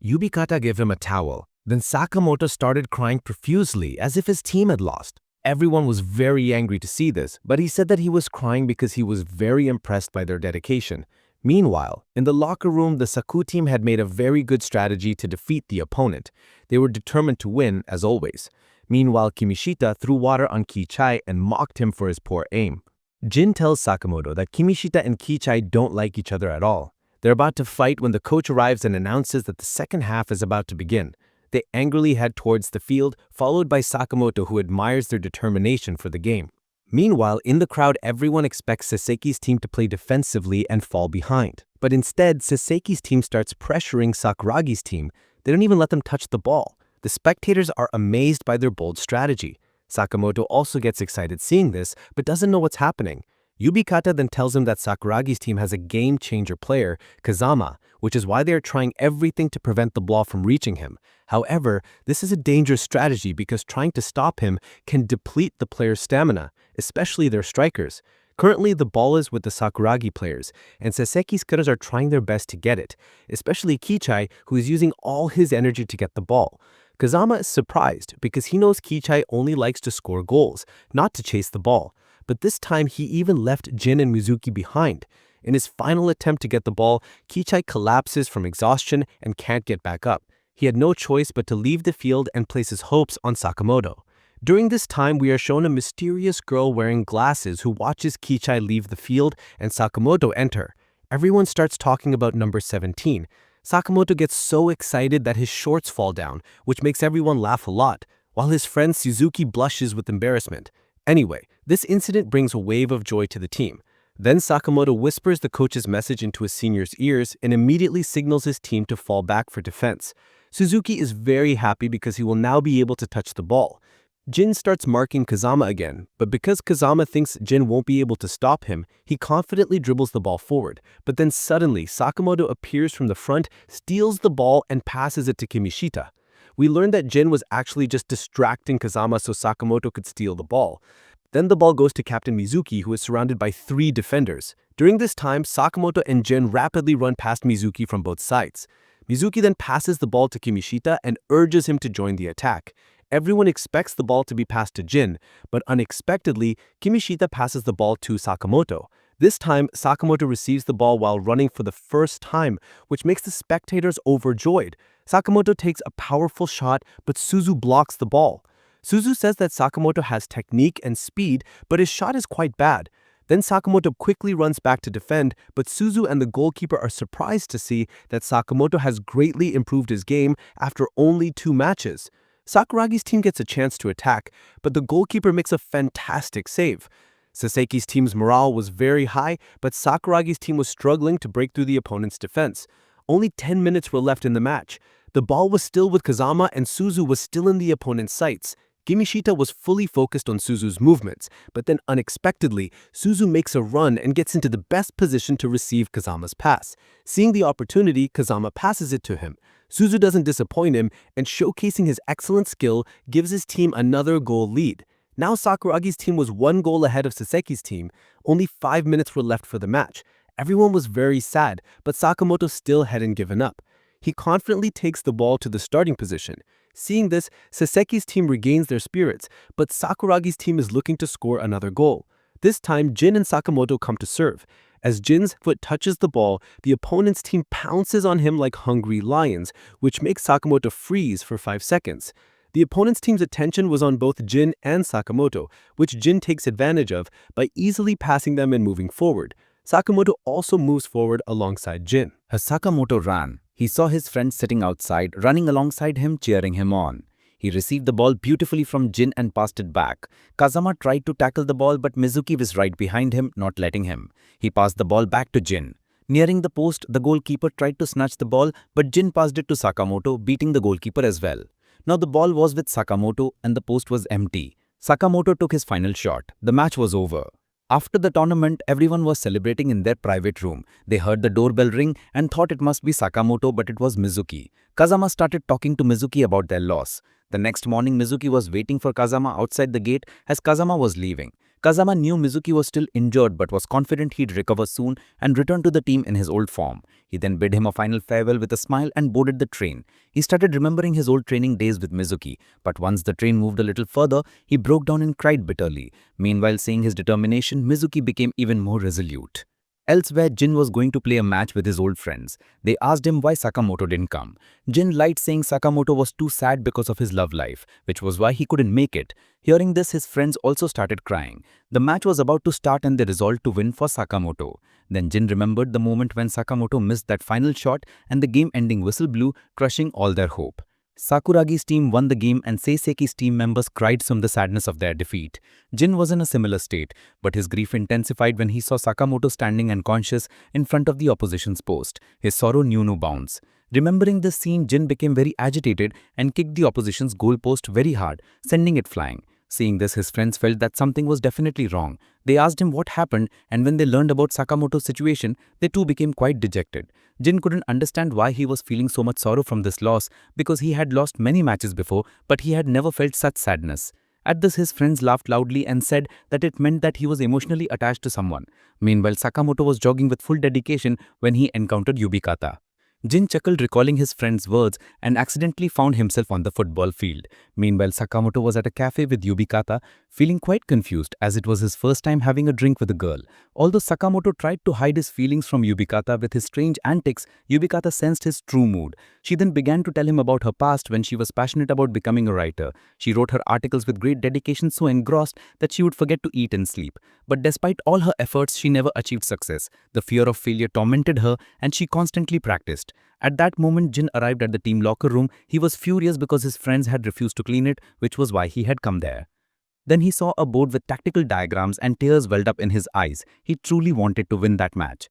Yubikata gave him a towel. Then Sakamoto started crying profusely as if his team had lost. Everyone was very angry to see this, but he said that he was crying because he was very impressed by their dedication. Meanwhile, in the locker room, the Saku team had made a very good strategy to defeat the opponent. They were determined to win, as always. Meanwhile, Kimishita threw water on Kichai and mocked him for his poor aim. Jin tells Sakamoto that Kimishita and Kichai don't like each other at all. They're about to fight when the coach arrives and announces that the second half is about to begin. They angrily head towards the field, followed by Sakamoto, who admires their determination for the game. Meanwhile, in the crowd, everyone expects Saseki's team to play defensively and fall behind. But instead, Saseki's team starts pressuring Sakuragi's team. They don't even let them touch the ball. The spectators are amazed by their bold strategy. Sakamoto also gets excited seeing this, but doesn't know what's happening. Yubikata then tells him that Sakuragi's team has a game-changer player, Kazama, which is why they are trying everything to prevent the ball from reaching him. However, this is a dangerous strategy because trying to stop him can deplete the player's stamina, especially their strikers. Currently, the ball is with the Sakuragi players, and Saseki's cutters are trying their best to get it, especially Kichai, who is using all his energy to get the ball. Kazama is surprised because he knows Kichai only likes to score goals, not to chase the ball. But this time, he even left Jin and Mizuki behind. In his final attempt to get the ball, Kichai collapses from exhaustion and can't get back up. He had no choice but to leave the field and place his hopes on Sakamoto. During this time, we are shown a mysterious girl wearing glasses who watches Kichai leave the field and Sakamoto enter. Everyone starts talking about number 17. Sakamoto gets so excited that his shorts fall down, which makes everyone laugh a lot, while his friend Suzuki blushes with embarrassment. Anyway, this incident brings a wave of joy to the team. Then Sakamoto whispers the coach's message into his senior's ears and immediately signals his team to fall back for defense. Suzuki is very happy because he will now be able to touch the ball. Jin starts marking Kazama again, but because Kazama thinks Jin won't be able to stop him, he confidently dribbles the ball forward. But then suddenly, Sakamoto appears from the front, steals the ball, and passes it to Kimishita. We learned that Jin was actually just distracting Kazama so Sakamoto could steal the ball. Then the ball goes to Captain Mizuki, who is surrounded by 3 defenders. During this time, Sakamoto and Jin rapidly run past Mizuki from both sides. Mizuki then passes the ball to Kimishita and urges him to join the attack. Everyone expects the ball to be passed to Jin, but unexpectedly, Kimishita passes the ball to Sakamoto. This time, Sakamoto receives the ball while running for the first time, which makes the spectators overjoyed. Sakamoto takes a powerful shot, but Suzu blocks the ball. Suzu says that Sakamoto has technique and speed, but his shot is quite bad. Then Sakamoto quickly runs back to defend, but Suzu and the goalkeeper are surprised to see that Sakamoto has greatly improved his game after only 2 matches. Sakuragi's team gets a chance to attack, but the goalkeeper makes a fantastic save. Saseki's team's morale was very high, but Sakuragi's team was struggling to break through the opponent's defense. Only 10 minutes were left in the match. The ball was still with Kazama and Suzu was still in the opponent's sights. Kimishita was fully focused on Suzu's movements, but then unexpectedly, Suzu makes a run and gets into the best position to receive Kazama's pass. Seeing the opportunity, Kazama passes it to him. Suzu doesn't disappoint him, and showcasing his excellent skill, gives his team another goal lead. Now Sakuragi's team was 1 goal ahead of Saseki's team. Only 5 minutes were left for the match. Everyone was very sad, but Sakamoto still hadn't given up. He confidently takes the ball to the starting position. Seeing this, Saseki's team regains their spirits, but Sakuragi's team is looking to score another goal. This time, Jin and Sakamoto come to serve. As Jin's foot touches the ball, the opponent's team pounces on him like hungry lions, which makes Sakamoto freeze for 5 seconds. The opponent's team's attention was on both Jin and Sakamoto, which Jin takes advantage of by easily passing them and moving forward. Sakamoto also moves forward alongside Jin. As Sakamoto ran, he saw his friend sitting outside, running alongside him, cheering him on. He received the ball beautifully from Jin and passed it back. Kazama tried to tackle the ball, but Mizuki was right behind him, not letting him. He passed the ball back to Jin. Nearing the post, the goalkeeper tried to snatch the ball, but Jin passed it to Sakamoto, beating the goalkeeper as well. Now the ball was with Sakamoto and the post was empty. Sakamoto took his final shot. The match was over. After the tournament, everyone was celebrating in their private room. They heard the doorbell ring and thought it must be Sakamoto, but it was Mizuki. Kazama started talking to Mizuki about their loss. The next morning, Mizuki was waiting for Kazama outside the gate as Kazama was leaving. Kazama knew Mizuki was still injured but was confident he'd recover soon and return to the team in his old form. He then bid him a final farewell with a smile and boarded the train. He started remembering his old training days with Mizuki, but once the train moved a little further, he broke down and cried bitterly. Meanwhile, seeing his determination, Mizuki became even more resolute. Elsewhere, Jin was going to play a match with his old friends. They asked him why Sakamoto didn't come. Jin lied, saying Sakamoto was too sad because of his love life, which was why he couldn't make it. Hearing this, his friends also started crying. The match was about to start and they resolved to win for Sakamoto. Then Jin remembered the moment when Sakamoto missed that final shot and the game-ending whistle blew, crushing all their hope. Sakuragi's team won the game and Seiseki's team members cried from the sadness of their defeat. Jin was in a similar state, but his grief intensified when he saw Sakamoto standing unconscious in front of the opposition's post. His sorrow knew no bounds. Remembering this scene, Jin became very agitated and kicked the opposition's goalpost very hard, sending it flying. Seeing this, his friends felt that something was definitely wrong. They asked him what happened, and when they learned about Sakamoto's situation, they too became quite dejected. Jin couldn't understand why he was feeling so much sorrow from this loss because he had lost many matches before, but he had never felt such sadness. At this, his friends laughed loudly and said that it meant that he was emotionally attached to someone. Meanwhile, Sakamoto was jogging with full dedication when he encountered Yubikata. Jin chuckled recalling his friend's words and accidentally found himself on the football field. Meanwhile, Sakamoto was at a cafe with Yubikata, feeling quite confused as it was his first time having a drink with a girl. Although Sakamoto tried to hide his feelings from Yubikata with his strange antics, Yubikata sensed his true mood. She then began to tell him about her past when she was passionate about becoming a writer. She wrote her articles with great dedication, so engrossed that she would forget to eat and sleep. But despite all her efforts, she never achieved success. The fear of failure tormented her and she constantly practiced. At that moment, Jin arrived at the team locker room. He was furious because his friends had refused to clean it, which was why he had come there. Then he saw a board with tactical diagrams and tears welled up in his eyes. He truly wanted to win that match.